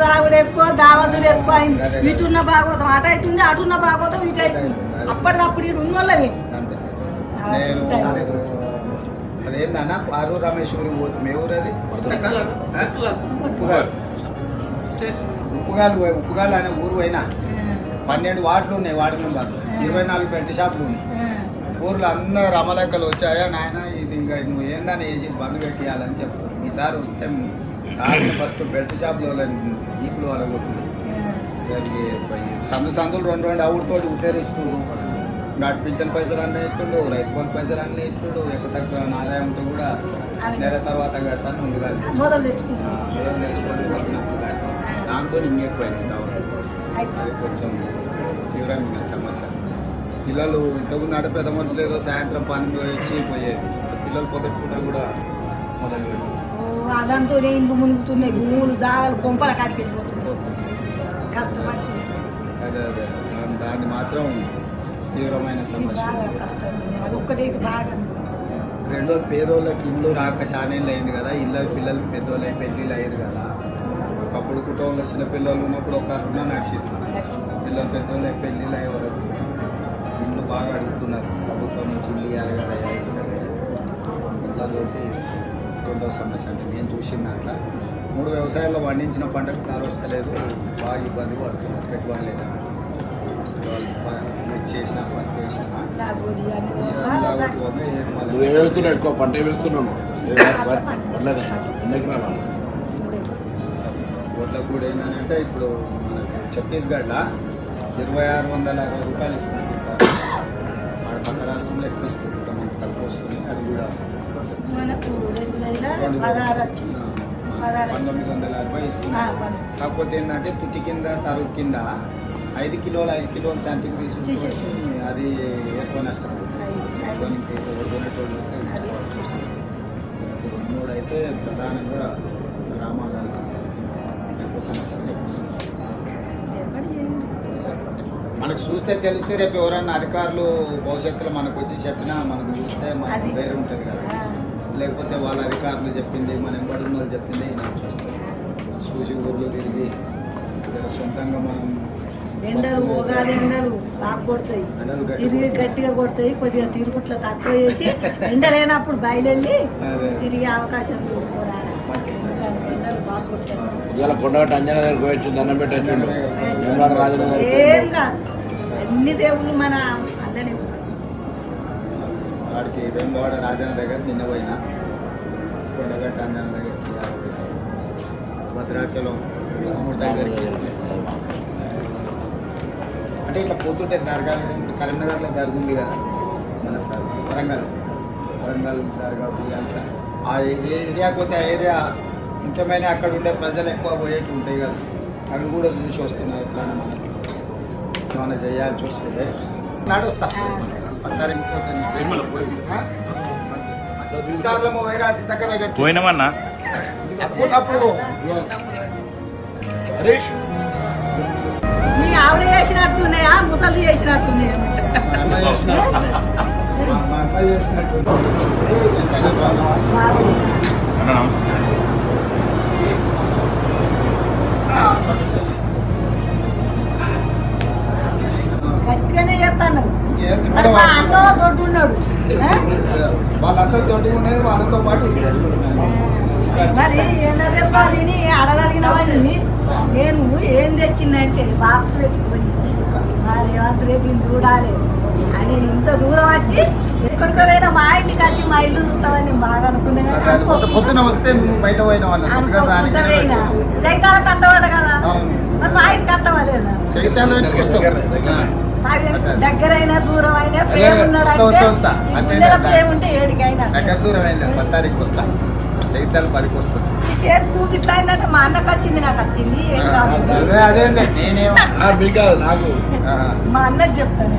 తాగుడు ఎక్కువ దావతులు ఎక్కువ అయింది ఇటున్న భాగవతం అటు అవుతుంది అటున్న భాగవతం ఇటు అవుతుంది అప్పటిదప్పుడు ఇటు ఉన్న వాళ్ళమే అదేందన్నా పారు రామేశ్వరి పోతుంది ఎవరు అది ఉప్పుగాలు అనే ఊరు అయినా 12 వార్డులు ఉన్నాయి. వార్డు నెంబర్ 24 బెల్ట్ షాపులు ఉన్నాయి. ఊర్లో అందరు రమలెక్కలు వచ్చాయా నాయన ఇది ఇంకా నువ్వు ఏందని వేసి బంద్ పెట్టేయాలని చెప్తారు. ఈసారి వస్తే ఫస్ట్ బెల్ట్ షాపులో ఈపులు వాళ్ళ కొట్టింది సందులు 2 అవుడితోటి ఉత్తరిస్తున్నారు. నాటు పింఛన్ పైసలు అన్నీ ఇస్తుండు, రైతు బంధు పైసలు అన్నీ ఇస్తుండు. ఎక్కువ తక్కువ ఆదాయంతో కూడా నెల తర్వాత కడతాను ముందుగా తెచ్చుకొని వచ్చినప్పుడు కడతాను. దాంతో ఇంకెక్కువైంది అది కొంచెం తీవ్రమైన సమస్య. పిల్లలు ఇంతకుముందు ఆడ పెద్ద మనుషులు ఏదో సాయంత్రం పని వచ్చి పోయేది. పిల్లలు పొద్దుట పూట కూడా మొదలు పెడుతుంది. అదంతా ఇండ్లు మునుగుతున్నాయి, భూములు జాగాలు కొంపల కట్టిపోతున్నాయి. అదే అదే దాన్ని మాత్రం తీవ్రమైన సమస్య. రెండోది పేదోళ్ళకి ఇల్లు రాక చానేళ్ళు అయింది కదా. ఇళ్ళ పిల్లలకి పెద్దోళ్ళు పెళ్ళిళ్ళు అయ్యారు కదా. ఒకప్పుడు కుటుంబంలో చిన్న పిల్లలు ఉన్నప్పుడు ఒక రుణ నడిచింది. పిల్లలు పెద్దోళ్ళు పెళ్ళిళ్ళు అయ్యే వరకు ఇల్లు బాగా అడుగుతున్నారు. ప్రభుత్వం నుంచి ఇల్లు ఇవ్వాలి కదా ఇస్తారు. ఇళ్ళతోటి రెండవ సమస్య అంటే నేను చూసిన దాంట్లో 3 వ్యవసాయాల్లో పండించిన పంటకు ధర వస్తలేదు. బాగా ఇబ్బంది పడుతున్నారు. పెట్టుబడి లేక చేసిన వర్క్ చేసిన ఎక్కువ పంట వేస్తున్నాను. ఓట్ల కూడా ఏంటంటే ఇప్పుడు మనకి ఛత్తీస్గఢ్లో 2660 రూపాయలు ఇస్తుంది. మన పక్క రాష్ట్రంలో ఎక్కువ ఇస్తుంది, మనకు తక్కువ వస్తుంది. అది కూడా 1960 ఇస్తుంది. కాకపోతే ఏంటంటే తుట్టి కింద తరుగు కింద 5 కిలోల సంచికి తీసుకుంటే అది ఎక్కువ నష్టం. మూడు అయితే ప్రధానంగా గ్రామాలలో ఎక్కువ సమస్యలు. మనకు చూస్తే తెలిస్తే రేపు ఎవరైనా అధికారులు భవిష్యత్తులో మనకు వచ్చి చెప్పినా మనకు చూస్తే మనకు వేరే ఉంటుంది కదా. లేకపోతే వాళ్ళ అధికారులు చెప్పింది మన ఎంబడి వాళ్ళు చెప్పింది నాకు చూస్తాం. చూసి ఊర్లో తిరిగి సొంతంగా మనం ఎండలు ఉగాది ఎండలు బాగా కొడతాయి, తిరిగి గట్టిగా కొడతాయి. కొద్దిగా తిరుగుట్లో తక్కువ చేసి ఎండలేనప్పుడు బయలుదేరి తిరిగే అవకాశం చూసుకోవాలి. ఎండలు బాగా కొడతాయి. ఏం కాదు, అన్ని దేవుళ్ళు మన అల్లనే. వాడికి వేమవాడ రాజన్న దగ్గర నిన్న పోయినా, కొండగట్ట అంజన దగ్గరికి, భద్రాచలం దగ్గరికి. అంటే ఇట్లా పోతుంటే దర్గాలు కరీంనగర్లో దర్గా ఉంది కదా మన సార్, వరంగల్ దర్గా అంతా ఆ ఏరియాకి పోతే ఆ ఏరియా ముఖ్యమైన అక్కడ ఉండే ప్రజలు ఎక్కువ పోయేట్టు ఉంటాయి కదా. అవి కూడా చూసి వస్తున్నాయి. ఎట్లా మనం ఏమైనా చేయాల్సి వస్తుంది. నడుస్తా పోయినామన్నా నీ ఆవిడ చేసినట్టున్నాయా ముసలి చేసినట్టున్నాయా? గట్టిగానే చేస్తాను. అన్న తోటి ఉన్నాడు, వాళ్ళంతా తోటి ఉండేది వాళ్ళతో పాటు. మరి ఏంటంటే దీని అడగలిగిన వాళ్ళని నేను ఏం తెచ్చిందంటే బాక్స్ పెట్టుకొని మరి రేవంత్ రెడ్డిని చూడాలి అని ఇంత దూరం వచ్చి ఎక్కడికైనా మా ఇంటికి వచ్చి మా ఇల్లు చూస్తామని బాగా అనుకున్నాను. పొద్దున వస్తే బయట పోయిన వాళ్ళు జైతాల కట్టవాడు కదా, మరి మా ఇంటికి కట్టవాలేదా? దగ్గరైనా దూరం అయినా ప్రేమ ఉన్నాడు, ప్రేమ ఉంటే ఏడికైనా దగ్గర దూరం అయింది. 10 తారీఖు వస్తా, జగిత్యాల 10కి వస్తుంది. ఈ చేతి కూకి ఇట్లా అయిందంటే మా అన్నకు వచ్చింది, నాకు వచ్చింది. అదే నేనేమో నాకు మా అన్నకు చెప్తాను.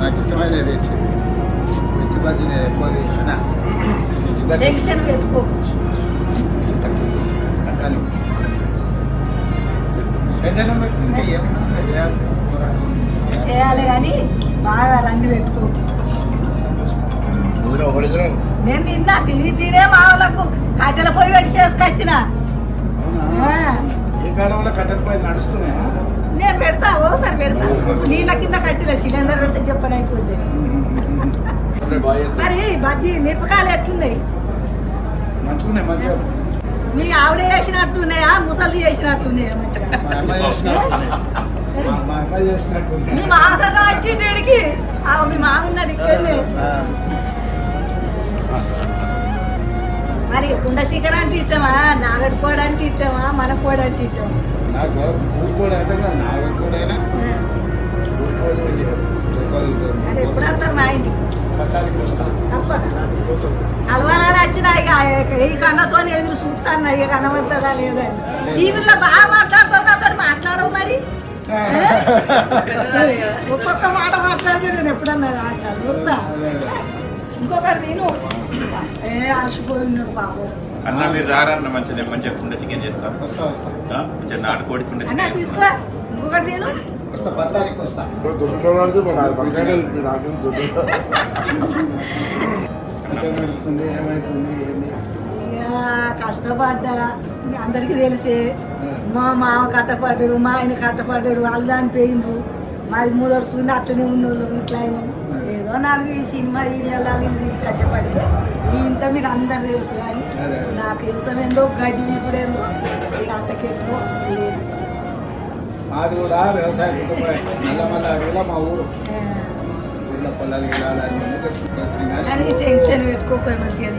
నాకు ఇష్టమైనది ఇచ్చింది. మిర్చి బజ్జీ నేను ఎక్కువ టెన్షన్ పెట్టుకో. చేయాలి కానీ బాగా రంగు పెట్టుకో. నేను తిన్నా తినే మా వాళ్ళకు కట్టెల పొయ్యి పెట్టి చేసుకొచ్చిన అవునా ఈ కాలంలో కట్టెల పొయ్యి నడుస్తున్నాయా? నేను పెడతా ఓసారి పెడతా నీళ్ళ కింద కట్టిన సిలిండర్ పెడితే చెప్పని అయిపోద్ది. మరి బజ్జీ మిరపకాయలు ఎట్లున్నాయి? మంచిగున్నాయి మంచిగా. మీ ఆవిడ చేసినట్టున్నాయా ముసలి చేసినట్టున్నాయా? మంచిగా మా అమ్మాయి చేసినట్టు మీ మాసత వచ్చింది ఇడికి మీ మామ ఉన్నాడు ఇక్కడనే. మరి కుండ శిఖర అంటే ఇష్టమా నాగడి కోడి అంటే ఇష్టమా మన కోడి అంటే ఇష్టమా? నాకు ఊరుకోడు అంటే నాగరికోడైనా మరి ఎప్పుడు వస్తారు మా ఇంటికి? తప్పక అలవాలని వచ్చిన ఈ కన్నతో ఎదురు చూస్తాను ఇక కనబడతాడా లేదని. టీవీలో బాగా మాట్లాడుతావు నాతో మాట్లాడవు మరి ఒక్కొక్క మాట మాట్లాడితే నేను ఎప్పుడన్నా చూస్తా. ఇంకొకటి నేను అలసిపోయినాడు బాబు. అన్న మీరు రారన్న మంచిది మంచిగా కుండ చికెన్ చేస్తాం. వస్తా వస్తా నాటుకోడి కుండ అన్న చికెన్ తీసుకో. ఇంకొకటి నేను వస్తా 10 తారీఖు వస్తా. నడుస్తుంది ఏమైతుంది ఏంది ఇక కష్టపడ్డా అందరికి తెలిసే. మా మామ కట్టపడ్డాడు మా ఆయన కట్టపడ్డాడు వాళ్ళు చనిపోయిండ్రు. మాది మూదరు చూని అట్లనే ఉన్నోళ్ళు ఇట్లా అయినా ఏదో నాకు ఈ సినిమా ఇళ్ళని తీసుకొచ్చపడితే ఇంత మీరు అందరు తెలుసు కానీ నాకు తెలుసం ఏందో గజి వీపుడేందో ఇక అంతకెందో లేదు. మాది కూడా వ్యవసాయ కుటుంబం. నల్లమల్ల అడవిలో మా ఊరు ఊళ్ళో పొలాలు కానీ టెన్షన్ పెట్టుకోకపోయి మంచిగా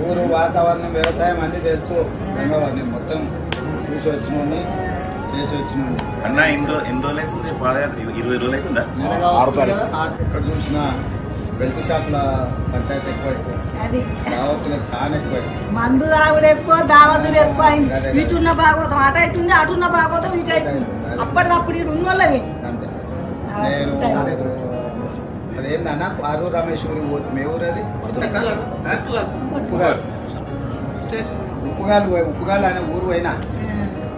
ఊరు వాతావరణం వ్యవసాయం అన్ని తెలుసు. నేను మొత్తం చూసి వచ్చినోడిని చేసి వచ్చినోడిని. అన్న ఎన్ని రోజులు అవుతుంది పాదయాత్ర? 20 రోజులు అవుతుందా? ఇక్కడ చూసిన బెల్ట్ షాప్ల పంచాయతీ ఎక్కువ అది దావతులకు చాలా ఎక్కువ. మందు తాగుడు ఎక్కువ దావతులు ఎక్కువ అయింది. ఇటున్న భాగవతం అటు అవుతుంది అటున్న భాగవతం ఇటు అవుతుంది. అప్పటికప్పుడు ఇటు ఉన్నోళ్ళవి అంతే. నేను అదేందన్న పారు రమేశ్వరి పోతుంది. ఏ ఊరు అది? ఉప్పుగాలు అనే ఊరు పోయినా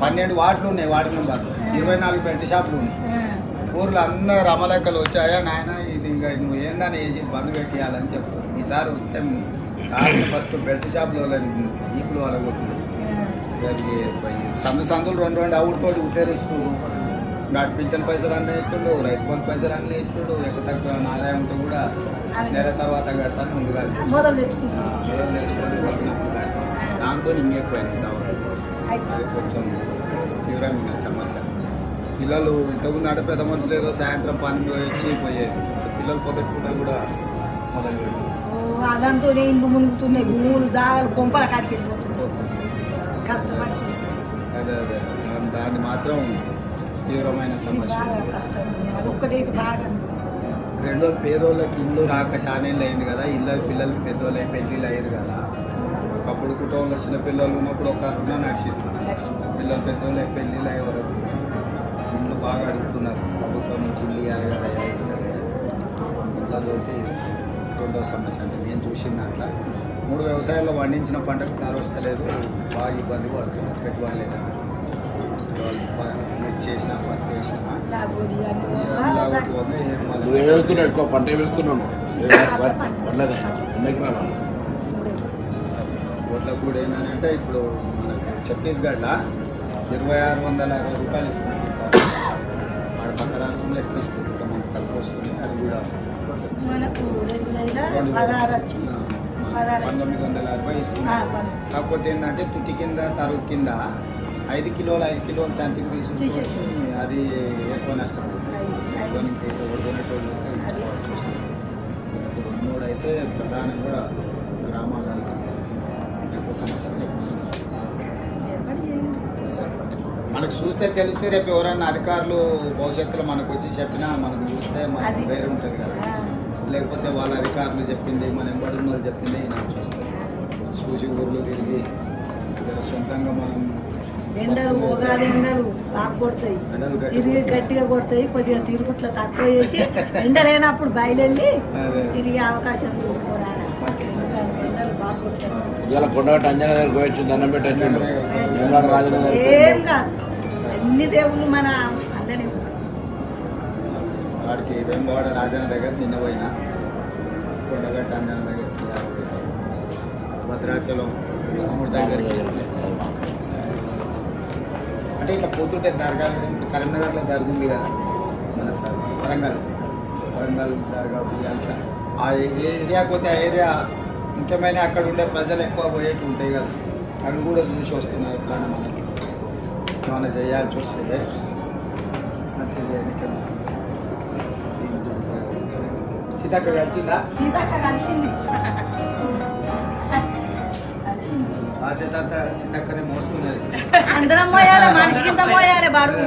12 వార్డులు ఉన్నాయి. వార్డు నెంబర్ 24 బెల్ట్ షాపులు ఉన్నాయి. ఊర్లో అందరు రమలెక్కలు వచ్చాయా నాయన ఇది ఇక నువ్వు ఏందని వేసి బంద్ పెట్టేయాలని చెప్తాను. ఈసారి వస్తే ఫస్ట్ బెల్ట్ షాప్లో ఈపులు వాళ్ళ కొట్టింది. సందులు 2 అవుడుతోటి ఉద్ధరిస్తూ పింఛన్ పైసలు అన్నీ ఇస్తుండు, రైతు బంధు పైసలు అన్నీ ఇస్తుండు. ఎక్కువ తక్కువ ఆదాయం ఉంటే కూడా నెల తర్వాత కడతాను ముందుగా నేర్చుకొని వస్తున్నప్పుడు కడతాను. దాంతో ఇంకెక్కువైంది. అది కొంచెం తీవ్రమైన సమస్య. పిల్లలు ఇంతకుముందు అంటే పెద్ద మనుషులు ఏదో సాయంత్రం పని వచ్చి పోయేది. పిల్లలు పొద్దుట కూడా మొదలు పెట్టి అదంతా ఇండ్లు మునుగుతున్నాయి. భూములు జాగాలు పొంపల కట్టుకెళ్ళిపోతుంది. కష్టపడి అదే దాన్ని మాత్రం తీవ్రమైన సమస్య. అదొక్కటైతే బాగా. రెండోది పేదోళ్ళకి ఇల్లు రాక శానేళ్ళు అయింది కదా. పిల్లలకి పెద్దోళ్ళు పెళ్ళిళ్ళు అయ్యారు కదా. ఒకప్పుడు కుటుంబంలో చిన్న పిల్లలు ఉన్నప్పుడు ఒక రుణ నడిచింది. పిల్లలు పెద్దోళ్ళు పెళ్ళిళ్ళు అయ్యే వరకు ఇల్లు బాగా అడుగుతున్నారు. ప్రభుత్వం నుంచి ఇల్లు ఇవ్వాలి కదా ఇస్తారు. ఇళ్ళతోటి రెండో సమస్య అంటే నేను చూసిన దాంట్లో 3 వ్యవసాయాల్లో పండించిన పంటకు ధర వస్తలేదు. బాగా ఇబ్బంది పడుతున్నారు. పెట్టుబడి లేక మిర్చి చేసిన పత్తి వేసిన ఎక్కువ పంట వేస్తున్నాను. ఓట్ల కూడా ఏంటంటే ఇప్పుడు మనకు ఛత్తీస్గఢ్లో 2660 రూపాయలు ఇస్తున్నారు. వాడు పక్క రాష్ట్రంలో ఎక్కువ ఇస్తుంది. మనకు తక్కువ వస్తుంది. అది కూడా 1960 ఇస్తుంది. కాకపోతే ఏంటంటే తుటి కింద తరుగు కింద 5 కిలోల సంచికి తీసుకుంటే అది ఎక్కువ నష్టం. మూడు అయితే ప్రధానంగా గ్రామాలలో ఎక్కువ సమస్యలు. మనకు చూస్తే తెలిస్తే రేపు ఎవరైనా అధికారులు భవిష్యత్తులో మనకు వచ్చి చెప్పినా మనకు చూస్తే మనకు వేరే ఉంటుంది కదా. లేకపోతే వాళ్ళ అధికారులు చెప్పింది మన ఎంబడి వాళ్ళు చెప్పింది నాకు చూస్తే చూసి ఊర్లో తిరిగి సొంతంగా మనం ఎండలు ఉగాది ఎండలు బాగా కొడతాయి. తిరిగి గట్టిగా కొడతాయి. కొద్దిగా తిరుగుట్ల తక్కువ చేసి ఎండలేనప్పుడు బయలుదేరి తిరిగే అవకాశం చూసుకోరారా. ఎండలు బాగా కొడతాయి. ఏం కాదు. అన్ని దేవుళ్ళు మన అందరి వాడికి వేమవాడ రాజన్న దగ్గర నిన్న పోయినా కొండగట్ట అంజన దగ్గర భద్రాచలం రాముడి దగ్గరికి అంటే ఇట్లా పోతుంటే దర్గాలు ఇప్పుడు కరీంనగర్లో దర్గా ఉంది కదా మన సార్ వరంగల్ దర్గా ఉంది అంతా ఆ ఏరియాకి పోతే ఆ ఏరియా ముఖ్యమైన అక్కడ ఉండే ప్రజలు ఎక్కువ పోయేట్టు ఉంటాయి కదా అవి కూడా చూసి వస్తున్నాయి ఎట్లా మనకి ఏమైనా చేయాల్సి వస్తుంది మంచిగా చేయడానికి సీతక్క కలిసిందా సీతక్క కలిసింది బాధ్యత అంతా సీతక్కనే మోస్తున్నది అందరం మోయాలి మనిషికి ఇంత మోయాలి బరువు